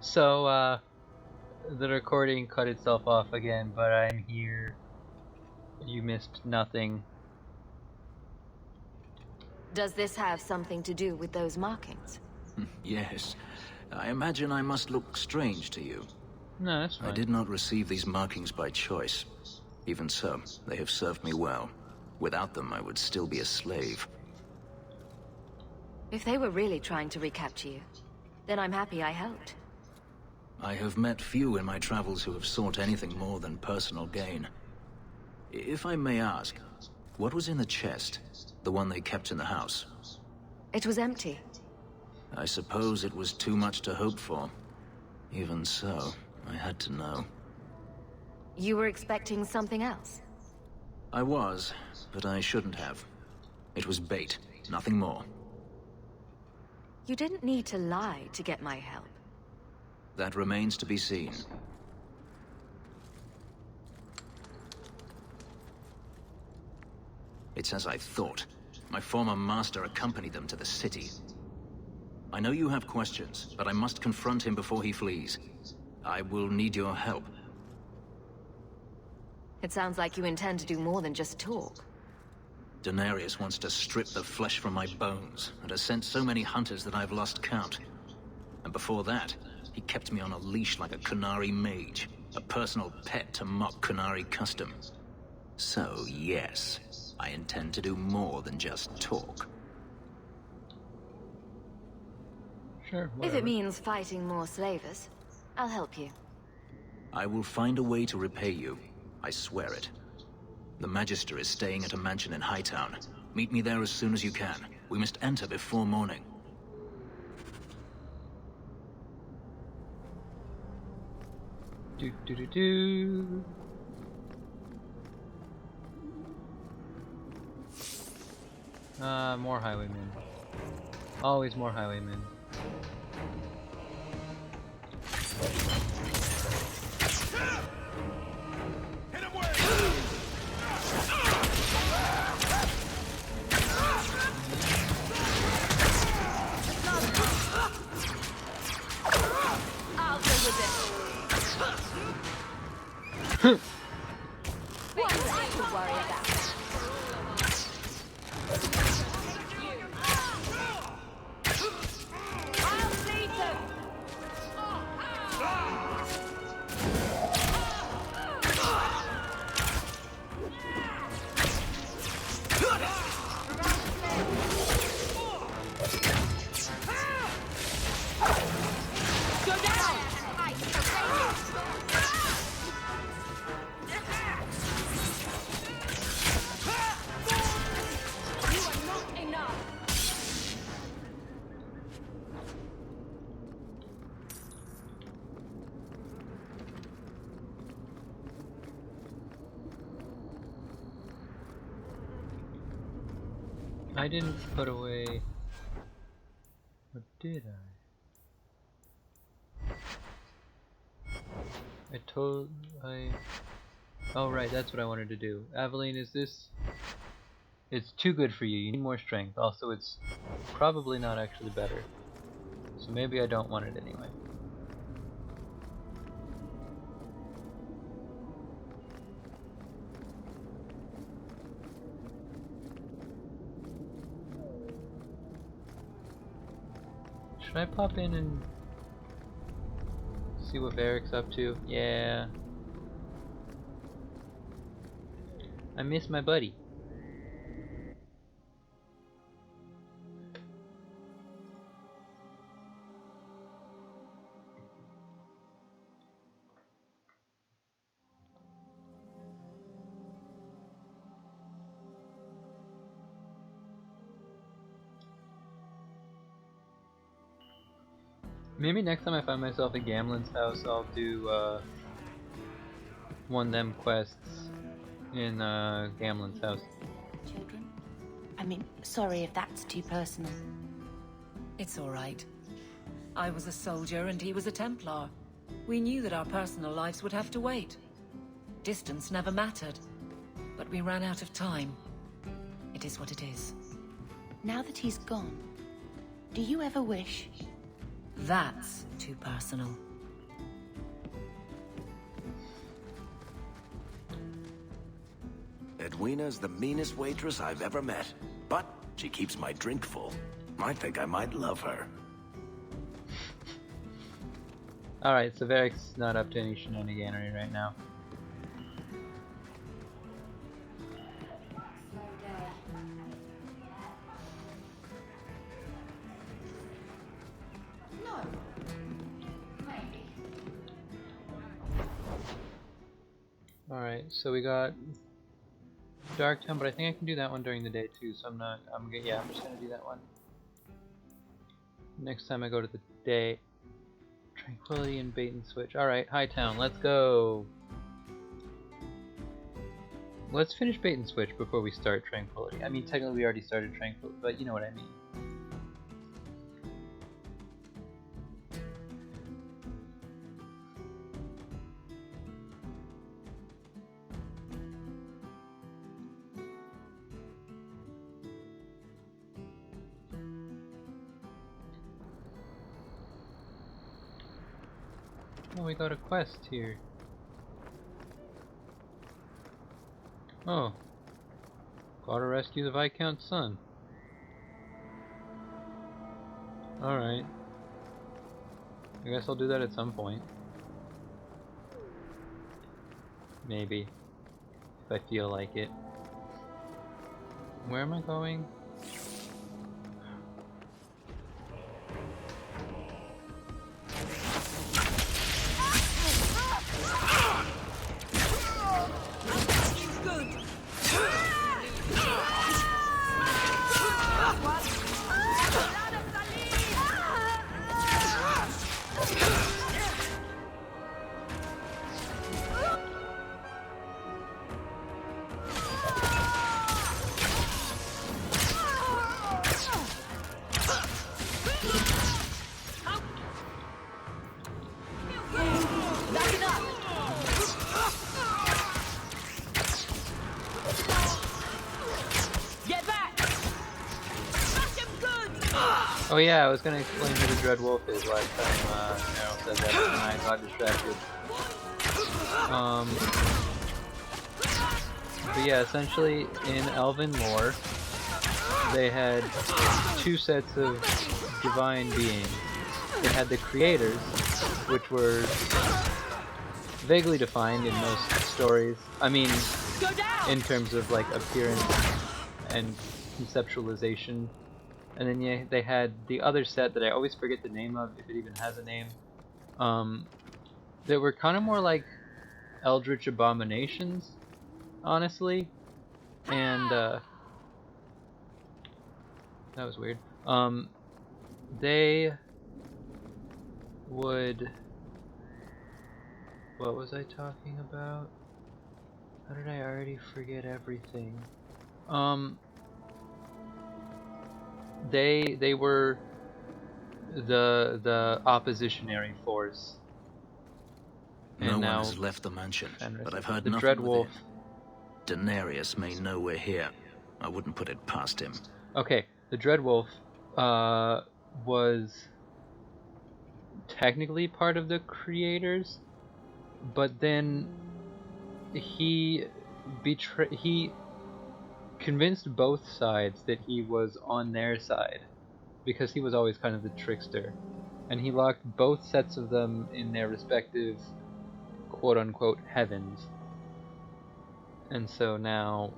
So, the recording cut itself off again, but I'm here. You missed nothing. Does this have something to do with those markings? Yes. I imagine I must look strange to you. No, that's fine. I did not receive these markings by choice. Even so, they have served me well. Without them, I would still be a slave. If they were really trying to recapture you, then I'm happy I helped. I have met few in my travels who have sought anything more than personal gain. If I may ask, what was in the chest? The one they kept in the house? It was empty. I suppose it was too much to hope for. Even so, I had to know. You were expecting something else? I was, but I shouldn't have. It was bait, nothing more. You didn't need to lie to get my help. That remains to be seen. It's as I thought. My former master accompanied them to the city. I know you have questions, but I must confront him before he flees. I will need your help. It sounds like you intend to do more than just talk. Denarius wants to strip the flesh from my bones, and has sent so many hunters that I've lost count. And before that, he kept me on a leash like a Kunari mage, a personal pet to mock Kunari custom. So, yes, I intend to do more than just talk. Sure, If it means fighting more slavers, I'll help you. I will find a way to repay you. I swear it. The Magister is staying at a mansion in Hightown. Meet me there as soon as you can. We must enter before morning. Do do do do. More highwaymen. Always more highwaymen. I'll deal with this. What was I to worry about? I'll lead them. Go down. You are not enough. I didn't put away. Or did I? Oh right, that's what I wanted to do. Aveline, is this? It's too good for you. You need more strength. Also, it's probably not actually better. So maybe I don't want it anyway. Should I pop in and see what Varric's up to? Yeah. I miss my buddy. Maybe next time I find myself at Gamlen's house, I'll do one of them quests in Gamlen's house. Children? I mean, sorry if that's too personal. It's all right. I was a soldier and he was a Templar. We knew that our personal lives would have to wait. Distance never mattered. But we ran out of time. It is what it is. Now that he's gone, do you ever wish? That's too personal. Edwina's the meanest waitress I've ever met, but she keeps my drink full. I think I might love her. Alright, so Varric's not up to any shenaniganery right now. Alright, so we got Dark Town, but I think I can do that one during the day too, so I'm just gonna do that one. Next time I go to the day. Tranquility and Bait and Switch. Alright, High Town, let's go! Let's finish Bait and Switch before we start Tranquility. I mean, technically we already started Tranquility, but you know what I mean. Oh, we got a quest here. Oh. Gotta rescue the Viscount's son. Alright. I guess I'll do that at some point. Maybe. If I feel like it. Where am I going? Oh yeah, I was gonna explain who the Dread Wolf is last time Meryl said that and I got distracted. But yeah, essentially in Elven lore, they had two sets of divine beings. They had the creators, which were vaguely defined in most stories. I mean, in terms of like appearance and conceptualization. And then yeah, they had the other set that I always forget the name of, if it even has a name. That were kind of more like eldritch abominations, honestly. And that was weird. They would. What was I talking about? How did I already forget everything? They were the oppositionary force. And no now one has left the mansion, Fenris. but I've heard The nothing Dread Wolf. within. Daenerys may know we're here. I wouldn't put it past him. Okay, the Dread Wolf was technically part of the creators, but then he convinced both sides that he was on their side, because he was always kind of the trickster, and he locked both sets of them in their respective quote-unquote heavens. And so now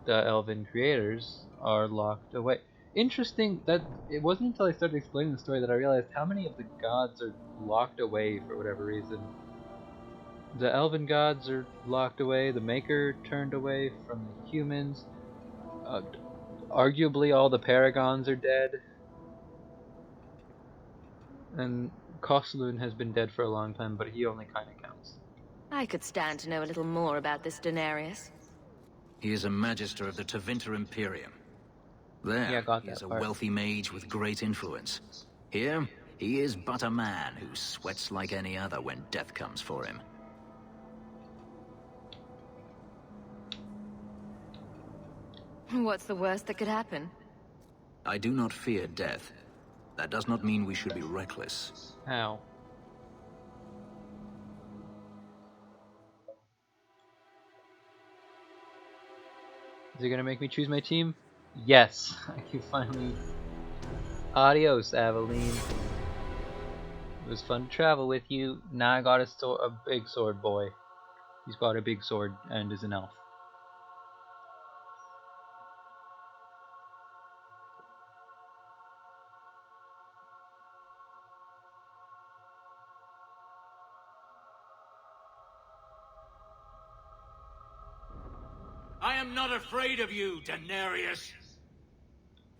the Elven creators are locked away. Interesting that it wasn't until I started explaining the story that I realized how many of the gods are locked away for whatever reason. The Elven gods are locked away, the Maker turned away from the humans, arguably all the Paragons are dead, and Kosloon has been dead for a long time, but he only kinda counts. I could stand to know a little more about this Daenerys. He is a magister of the Tevinter Imperium. There, Yeah, got he is that a part. wealthy mage with great influence. Here, he is but a man who sweats like any other when death comes for him. What's the worst that could happen? I do not fear death. That does not mean we should be reckless. How? Is it gonna make me choose my team? Yes! I can finally... Adios, Aveline. It was fun to travel with you. Now I got a big sword boy. He's got a big sword and is an elf. I am not afraid of you, Daenerys.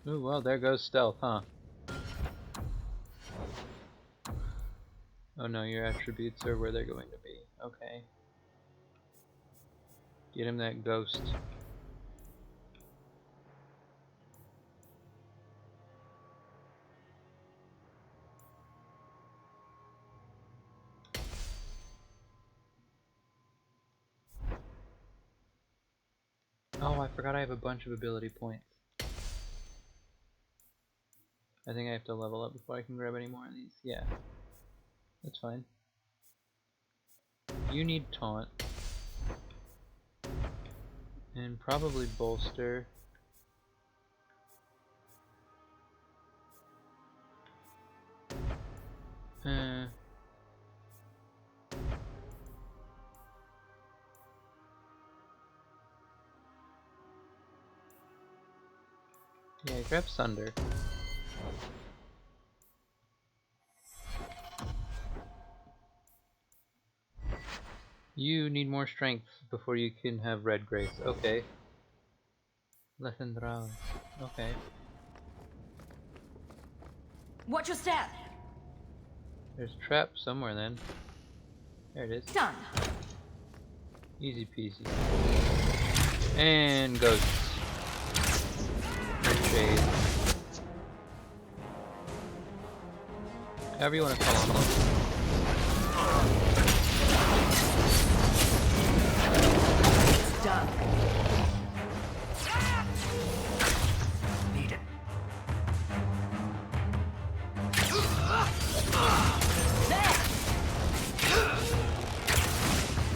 Oh well, there goes stealth, huh? Oh no, your attributes are where they're going to be. Okay. Get him that ghost. Oh, I forgot I have a bunch of ability points. I think I have to level up before I can grab any more of these. Yeah. That's fine. You need taunt. And probably bolster. Yeah, grab Sunder. You need more strength before you can have Red Grace. Okay. Legendral. Okay. Watch your step. There's a trap somewhere then. There it is. Done. Easy peasy. And ghosts. Or shade. However you want to call them. It's done. Need it.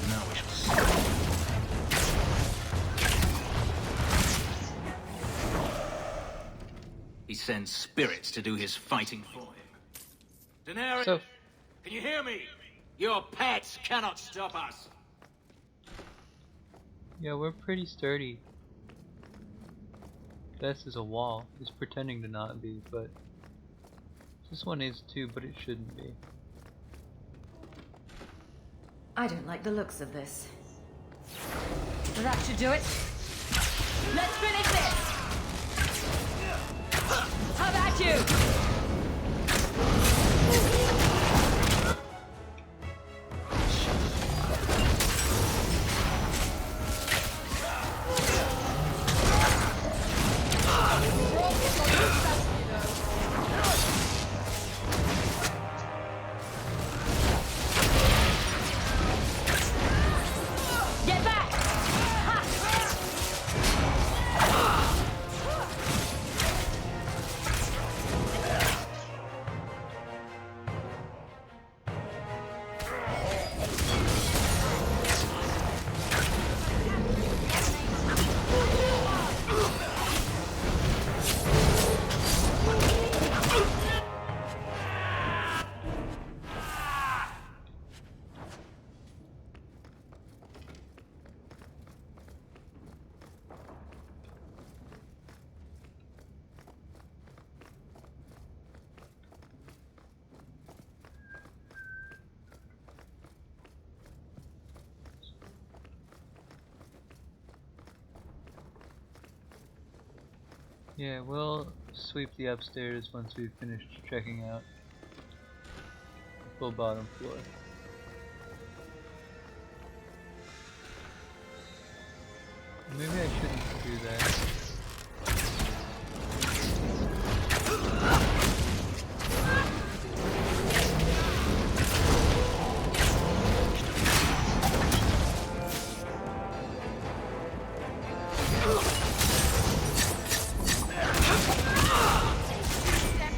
Now we shall see. He sends spirits to do his fighting for him. Daenerys, So, can you hear me? Your pets cannot stop us. yeah, we're pretty sturdy. This is a wall. It's pretending to not be, but this one is too, but it shouldn't be. I don't like the looks of this. That should do it. Let's finish this! How about you? Get back! Yeah, we'll sweep the upstairs once we've finished checking out the full bottom floor. Maybe I shouldn't do that.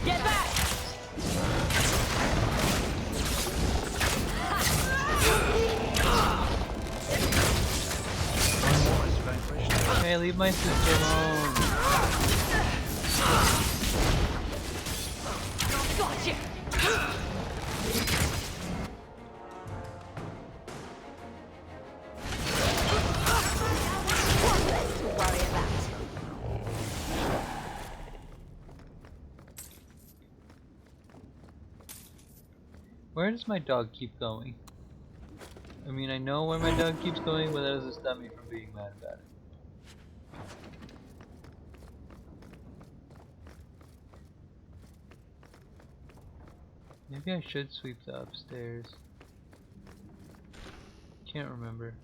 Get back! Hey, leave my sister alone. Gotcha! One less to worry about. Where does my dog keep going? I mean, I know where my dog keeps going, but that doesn't stop me from being mad about it. Maybe I should sweep the upstairs. Can't remember.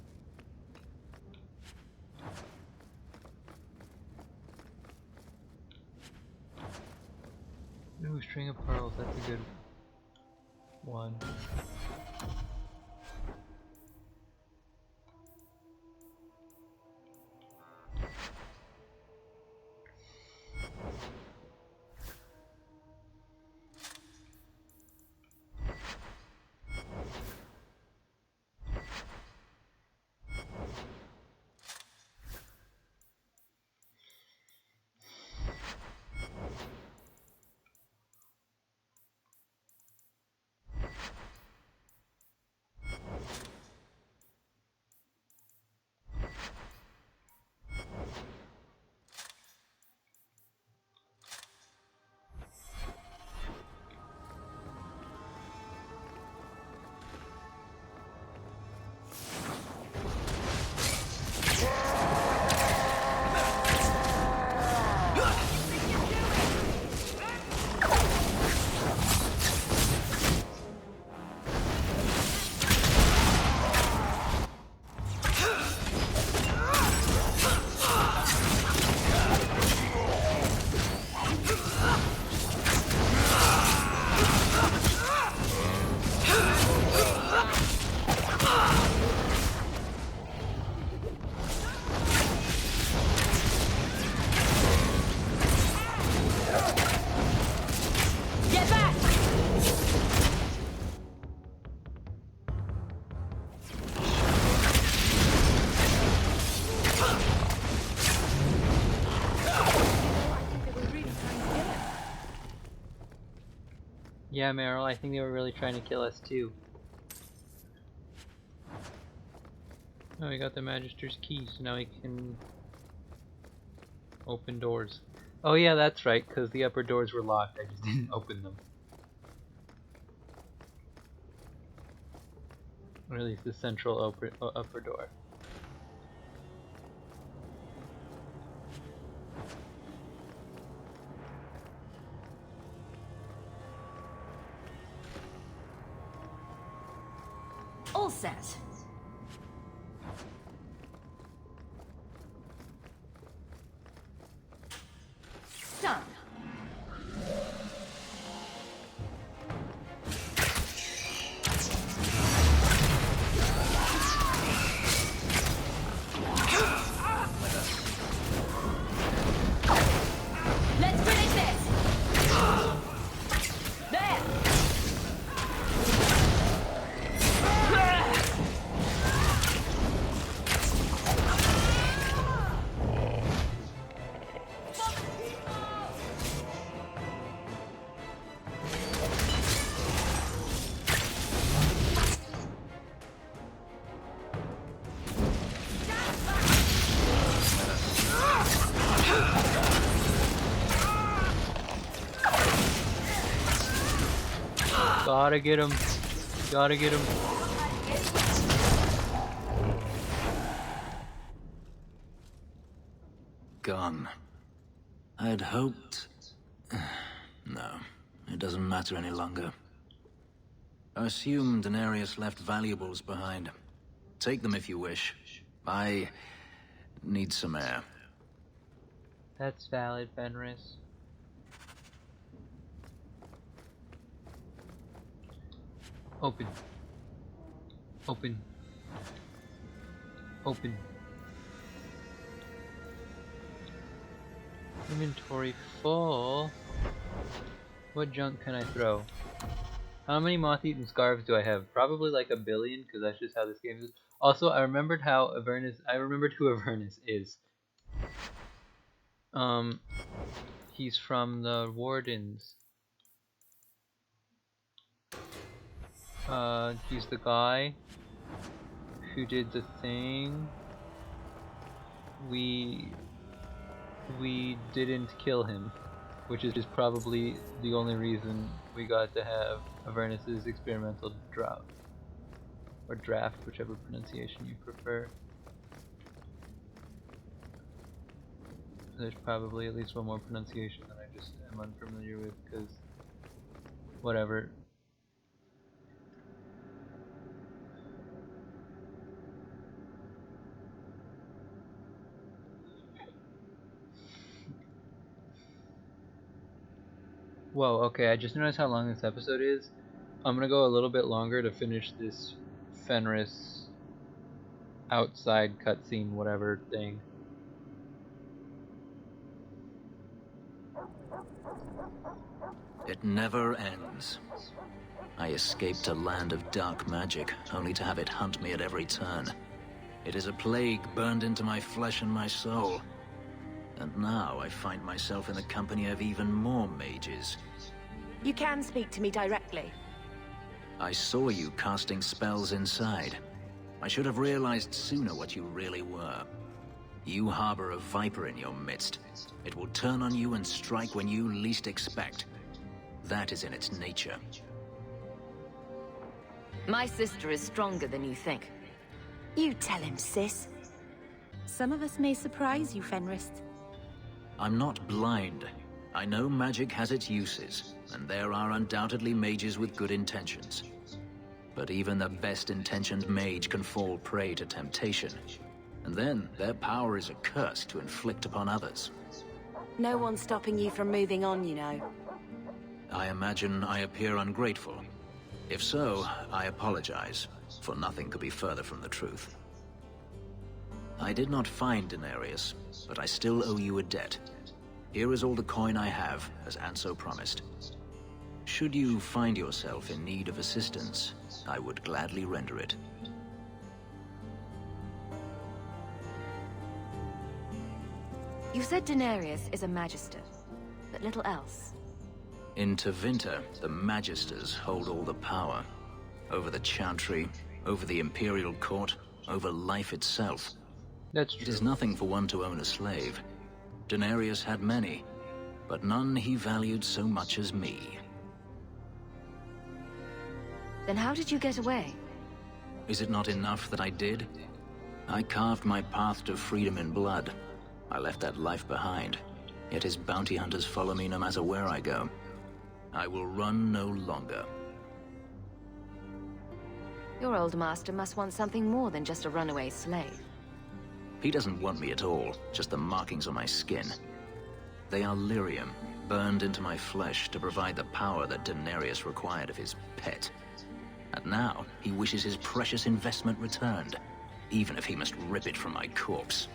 Ooh, string of pearls, that's a good one. Get back! Yeah, Meryl, I think they were really trying to kill us too. Oh, we got the Magister's key, so now we can open doors. Oh yeah, that's right, because the upper doors were locked, I just didn't open them. Or at least the central upper door. All set. Done. Let's finish this. There. Gotta get him. Gotta get him. Gone. I'd hoped... No, it doesn't matter any longer. I assume Daenerys left valuables behind. Take them if you wish. I need some air. That's valid, Fenris. Open. Open. Open. Inventory full. What junk can I throw? How many moth-eaten scarves do I have? Probably like 1 billion, because that's just how this game is. Also, I remembered who Avernus is. He's from the Wardens. He's the guy who did the thing. We didn't kill him, which is probably the only reason we got to have Avernus's experimental drought. Or draft, whichever pronunciation you prefer. There's probably at least one more pronunciation that I just am unfamiliar with, because whatever. Whoa, okay, I just noticed how long this episode is. I'm gonna go a little bit longer to finish this Fenris outside cutscene whatever thing. It never ends. I escaped a land of dark magic, only to have it hunt me at every turn. It is a plague burned into my flesh and my soul. And now I find myself in the company of even more mages. You can speak to me directly. I saw you casting spells inside. I should have realized sooner what you really were. You harbor a viper in your midst. It will turn on you and strike when you least expect. That is in its nature. My sister is stronger than you think. You tell him, sis. Some of us may surprise you, Fenris. I'm not blind. I know magic has its uses, and there are undoubtedly mages with good intentions. But even the best-intentioned mage can fall prey to temptation. And then, their power is a curse to inflict upon others. No one's stopping you from moving on, you know. I imagine I appear ungrateful. If so, I apologize, for nothing could be further from the truth. I did not find Denarius, but I still owe you a debt. Here is all the coin I have, as Anso promised. Should you find yourself in need of assistance, I would gladly render it. You said Denarius is a magister, but little else. In Tevinter, the Magisters hold all the power. Over the Chantry, over the Imperial Court, over life itself. That's true. It is nothing for one to own a slave. Denarius had many, but none he valued so much as me. Then how did you get away? Is it not enough that I did? I carved my path to freedom in blood. I left that life behind, yet his bounty hunters follow me no matter where I go. I will run no longer. Your old master must want something more than just a runaway slave. He doesn't want me at all, just the markings on my skin. They are lyrium, burned into my flesh to provide the power that Denarius required of his pet. And now, he wishes his precious investment returned, even if he must rip it from my corpse.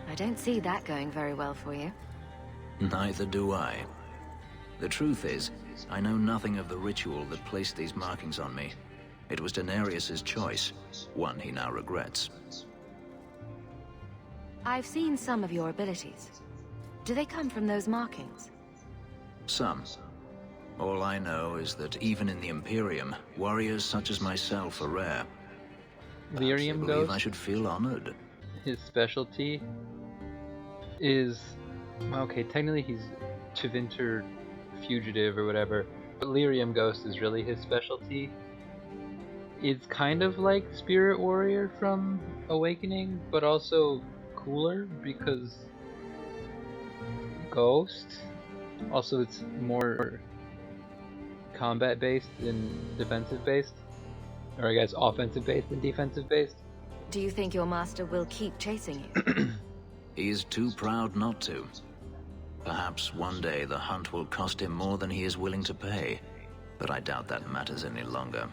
I don't see that going very well for you. Neither do I. The truth is, I know nothing of the ritual that placed these markings on me. It was Denarius's choice, one he now regrets. I've seen some of your abilities. Do they come from those markings? Some. All I know is that even in the Imperium, warriors such as myself are rare. Lyrium I believe I Ghost, should feel honored. his specialty is... Okay, technically he's Tevinter fugitive or whatever, but Lyrium Ghost is really his specialty. It's kind of like Spirit Warrior from Awakening, but also cooler because Ghost. Also, it's more combat based than defensive based, or I guess offensive based than defensive based. Do you think your master will keep chasing you? He is too proud not to. Perhaps one day the hunt will cost him more than he is willing to pay, but I doubt that matters any longer.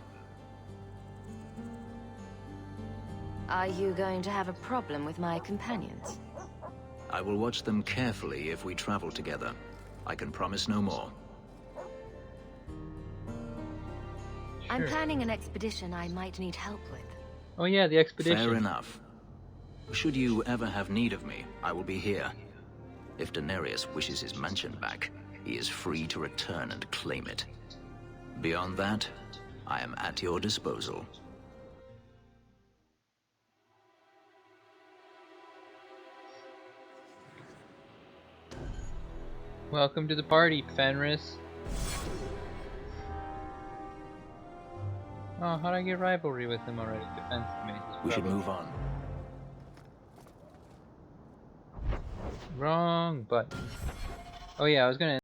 Are you going to have a problem with my companions? I will watch them carefully if we travel together. I can promise no more. I'm Sure. planning an expedition I might need help with. Oh yeah, the expedition. Fair enough. Should you ever have need of me, I will be here. If Daenerys wishes his mansion back, he is free to return and claim it. Beyond that, I am at your disposal. Welcome to the party, Fenris. Oh, how'd I get rivalry with him already? Defensive mages. We should move on. Wrong button. Oh yeah, I was gonna